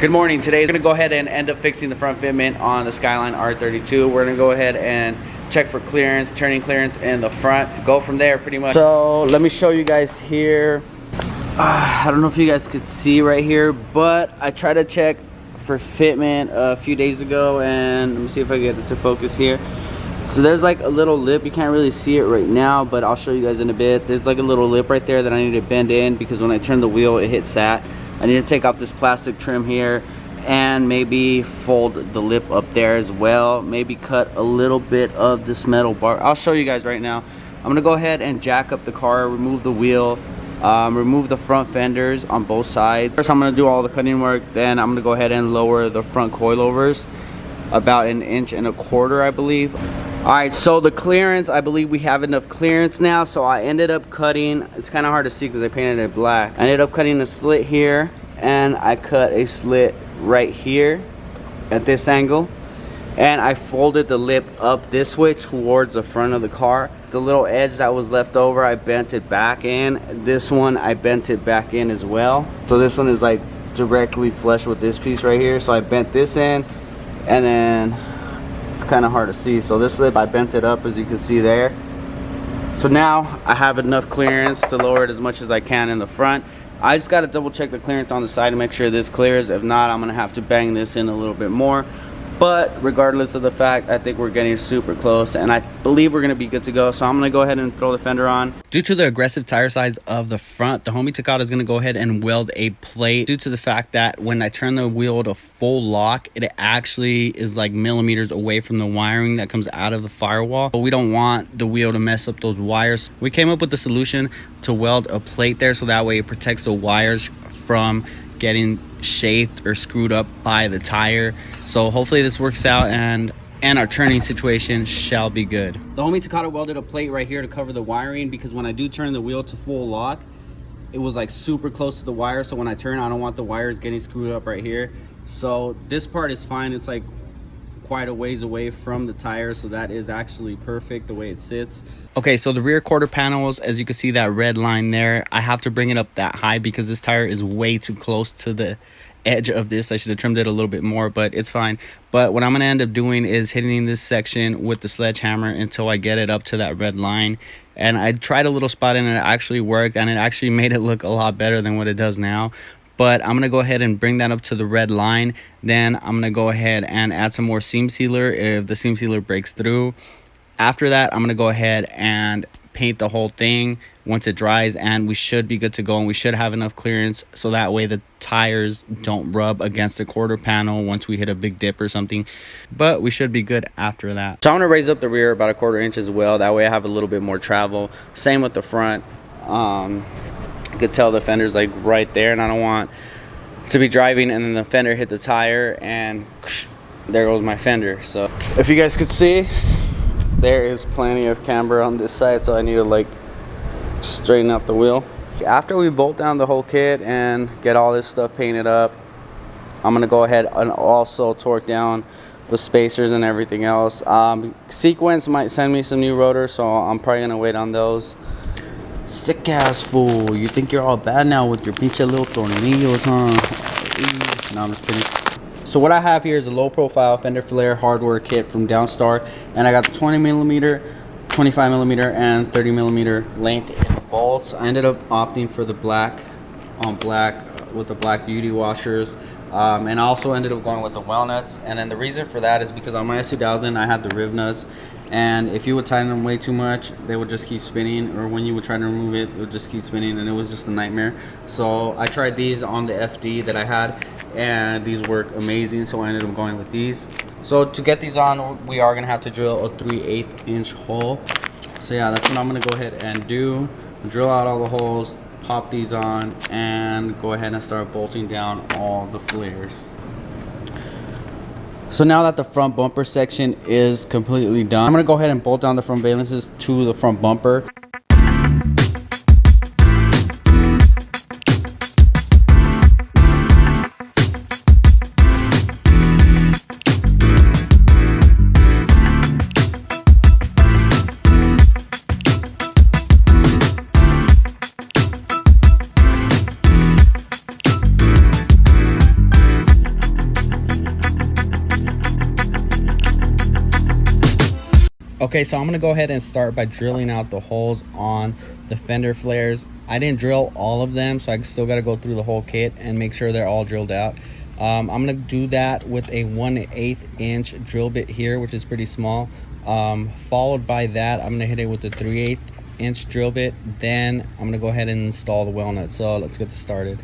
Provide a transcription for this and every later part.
Good morning. Today we're going to go ahead and end up fixing the front fitment on the Skyline R32. We're going to go ahead and check for clearance, turning clearance in the front. Go from there pretty much. So let me show you guys here. I don't know if you guys could see right here, but I tried to check for fitment a few days ago, and let me see if I get it to focus here. So there's like a little lip. You can't really see it right now, but I'll show you guys in a bit. There's like a little lip right there that I need to bend in because when I turn the wheel it hits that. I need to take off this plastic trim here and maybe fold the lip up there as well. Maybe cut a little bit of this metal bar. I'll show you guys right now. I'm gonna go ahead and jack up the car, remove the wheel, remove the front fenders on both sides. First I'm gonna do all the cutting work, then I'm gonna go ahead and lower the front coilovers about 1.25 inches, I believe. All right, so the clearance, I believe we have enough clearance now. So I ended up cutting, it's kind of hard to see because I painted it black. I ended up cutting a slit here, and I cut a slit right here at this angle, and I folded the lip up this way towards the front of the car. The little edge that was left over, I bent it back in. This one, I bent it back in as well. So this one is like directly flush with this piece right here. So I bent this in, and then it's kind of hard to see. So this lip, I bent it up as you can see there. So now I have enough clearance to lower it as much as I can in the front. I just got to double check the clearance on the side to make sure this clears. If not, I'm going to have to bang this in a little bit more. But regardless of the fact, I think we're getting super close, and I believe we're going to be good to go. So I'm going to go ahead and throw the fender on. Due to the aggressive tire size of the front, the homie took out is going to go ahead and weld a plate. Due to the fact that when I turn the wheel to full lock, it actually is like millimeters away from the wiring that comes out of the firewall. But we don't want the wheel to mess up those wires. We came up with the solution to weld a plate there, so that way it protects the wires from getting chafed or screwed up by the tire. So hopefully this works out, and our turning situation shall be good. The homie Takata welded a plate right here to cover the wiring, because when I do turn the wheel to full lock, it was like super close to the wire. So when I turn, I don't want the wires getting screwed up right here. So this part is fine. It's like quite a ways away from the tire, so that is actually perfect the way it sits. Okay, so the rear quarter panels, as you can see that red line there, I have to bring it up that high because this tire is way too close to the edge of this. I should have trimmed it a little bit more, but it's fine. But what I'm going to end up doing is hitting this section with the sledgehammer until I get it up to that red line. And I tried a little spot and it actually worked, and it actually made it look a lot better than what it does now. But I'm going to go ahead and bring that up to the red line. Then I'm going to go ahead and add some more seam sealer if the seam sealer breaks through. After that, I'm going to go ahead and paint the whole thing once it dries, and we should be good to go, and we should have enough clearance so that way the tires don't rub against the quarter panel once we hit a big dip or something. But we should be good after that. So I'm going to raise up the rear about 1/4 inch as well. That way I have a little bit more travel. Same with the front. You could tell the fender's like right there, and I don't want to be driving and then the fender hit the tire and there goes my fender. So if you guys could see, there is plenty of camber on this side, so I need to like straighten out the wheel. After we bolt down the whole kit and get all this stuff painted up, I'm gonna go ahead and also torque down the spacers and everything else. Sequence might send me some new rotors, so I'm probably gonna wait on those. Sick ass fool, you think you're all bad now with your pinche little tornillos, huh? No, I'm just kidding. So what I have here is a low profile fender flare hardware kit from Downstar, and I got the 20mm, 25mm, and 30mm length bolts. I ended up opting for the black on black with the black beauty washers, and I also ended up going with the wellnuts. And then the reason for that is because on my S2000 I had the riv nuts, and if you would tighten them way too much, they would just keep spinning, or when you would try to remove it, it would just keep spinning, and it was just a nightmare. So I tried these on the FD that I had, and these work amazing, so I ended up going with these. So to get these on, we are gonna have to drill a 3/8 inch hole. So yeah, that's what I'm gonna go ahead and do. Drill out all the holes, pop these on, and go ahead and start bolting down all the flares. So now that the front bumper section is completely done, I'm gonna go ahead and bolt down the front valances to the front bumper. Okay, so I'm gonna go ahead and start by drilling out the holes on the fender flares. I didn't drill all of them, so I still got to go through the whole kit and make sure they're all drilled out. I'm gonna do that with a 1/8 inch drill bit here, which is pretty small. Followed by that, I'm gonna hit it with a 3/8 inch drill bit. Then I'm gonna go ahead and install the well nut. So let's get this started.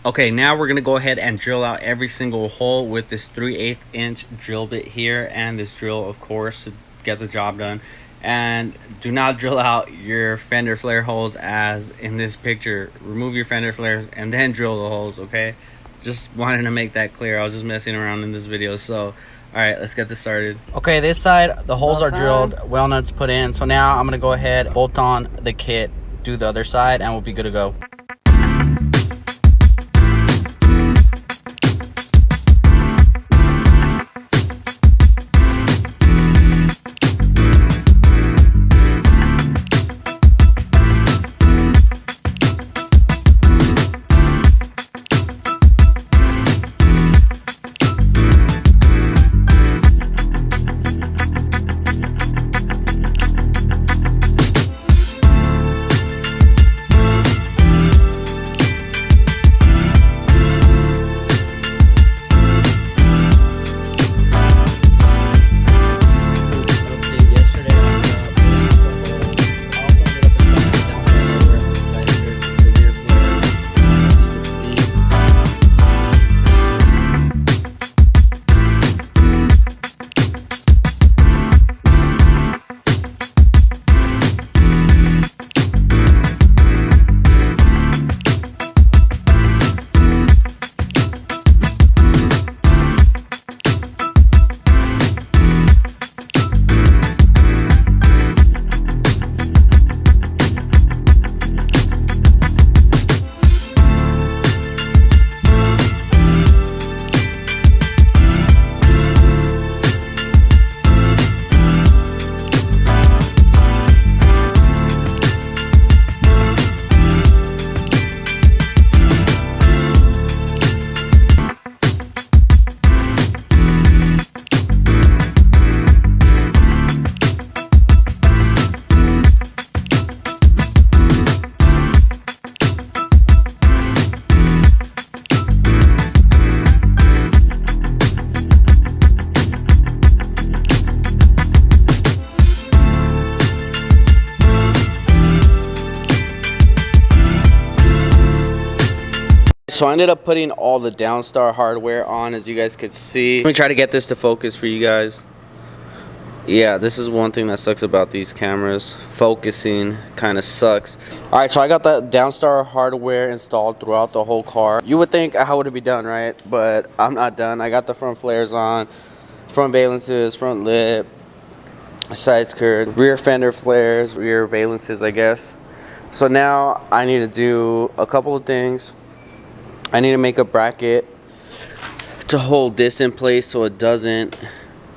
Okay, now we're gonna go ahead and drill out every single hole with this 3/8 inch drill bit here, and this drill, of course, to get the job done. And do not drill out your fender flare holes as in this picture. Remove your fender flares and then drill the holes, okay? Just wanted to make that clear. I was just messing around in this video. So all right, let's get this started. Okay, this side the holes are drilled, well nuts put in. So now I'm gonna go ahead, bolt on the kit, do the other side, and we'll be good to go. So I ended up putting all the Downstar hardware on, as you guys could see. Let me try to get this to focus for you guys. Yeah, this is one thing that sucks about these cameras. Focusing kind of sucks. Alright, so I got the Downstar hardware installed throughout the whole car. You would think I would be done, right? But I'm not done. I got the front flares on, front valences, front lip, side skirt, rear fender flares, rear valences, I guess. So now I need to do a couple of things. I need to make a bracket to hold this in place so it doesn't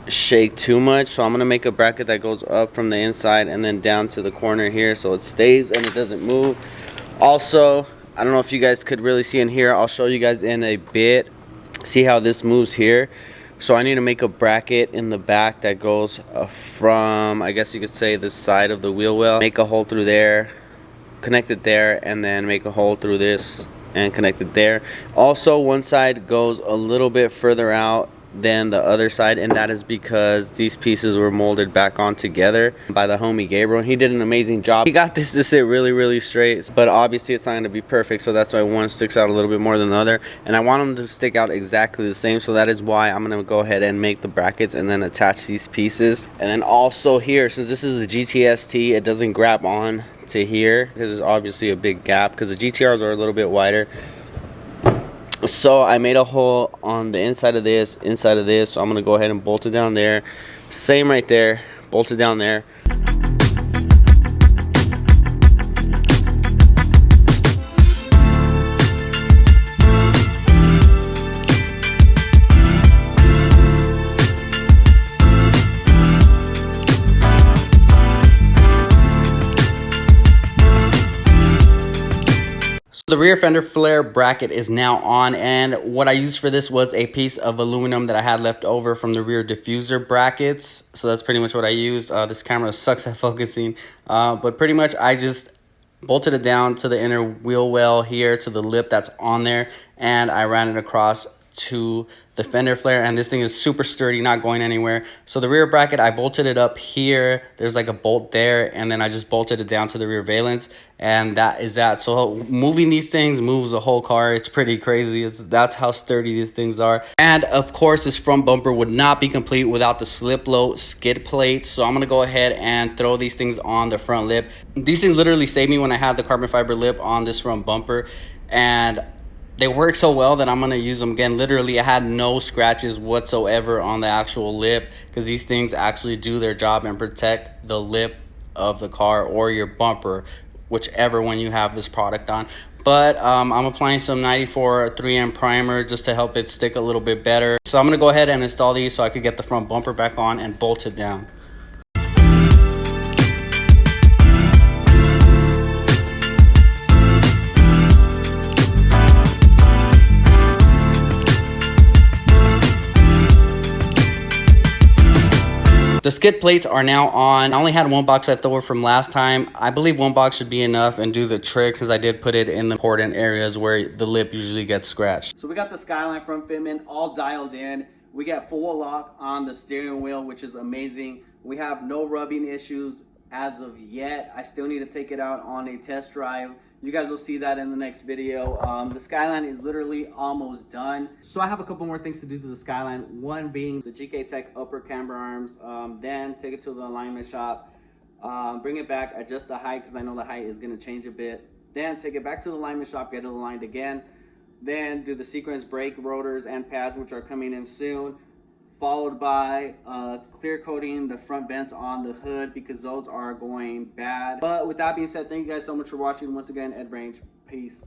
shake too much. So I'm going to make a bracket that goes up from the inside and then down to the corner here so it stays and it doesn't move. Also, I don't know if you guys could really see in here. I'll show you guys in a bit. See how this moves here. So I need to make a bracket in the back that goes from, I guess you could say, the side of the wheel well. Make a hole through there, connect it there, and then make a hole through this and connect it there. Also, one side goes a little bit further out than the other side, and that is because these pieces were molded back on together by the homie Gabriel. He did an amazing job. He got this to sit really straight, but obviously it's not going to be perfect, so that's why one sticks out a little bit more than the other, and I want them to stick out exactly the same. So that is why I'm going to go ahead and make the brackets and then attach these pieces. And then also here, since this is the GTST, it doesn't grab on to here because there's obviously a big gap because the GTRs are a little bit wider. So I made a hole on the inside of this, so I'm gonna go ahead and bolt it down there. Same right there. bolted down there. The rear fender flare bracket is now on, and what I used for this was a piece of aluminum that I had left over from the rear diffuser brackets. So that's pretty much what I used. This camera sucks at focusing, but pretty much I just bolted it down to the inner wheel well here, to the lip that's on there, and I ran it across to the fender flare, and this thing is super sturdy, not going anywhere. So the rear bracket, I bolted it up here. There's like a bolt there, and then I just bolted it down to the rear valence, and that is that. So moving these things moves a whole car. It's pretty crazy. That's how sturdy these things are. And of course, this front bumper would not be complete without the slip low skid plates. So I'm gonna go ahead and throw these things on the front lip. These things literally saved me when I had the carbon fiber lip on this front bumper, and they work so well that I'm going to use them again. Literally, I had no scratches whatsoever on the actual lip, because these things actually do their job and protect the lip of the car or your bumper, whichever one you have this product on. But I'm applying some 94 3M primer just to help it stick a little bit better. So I'm going to go ahead and install these so I could get the front bumper back on and bolt it down. The skid plates are now on. I only had one box left over from last time. I believe one box should be enough and do the trick, since I did put it in the important areas where the lip usually gets scratched. So we got the Skyline front fitment all dialed in. We got full lock on the steering wheel, which is amazing. We have no rubbing issues as of yet. I still need to take it out on a test drive. You guys will see that in the next video. The Skyline is literally almost done. So I have a couple more things to do to the Skyline. One being the GK Tech upper camber arms. Then take it to the alignment shop. Bring it back, adjust the height, because I know the height is going to change a bit. Then take it back to the alignment shop, get it aligned again. Then do the sequence brake rotors and pads, which are coming in soon. Followed by clear coating the front vents on the hood, because those are going bad. But with that being said, thank you guys so much for watching. Once again, Ed Range. Peace.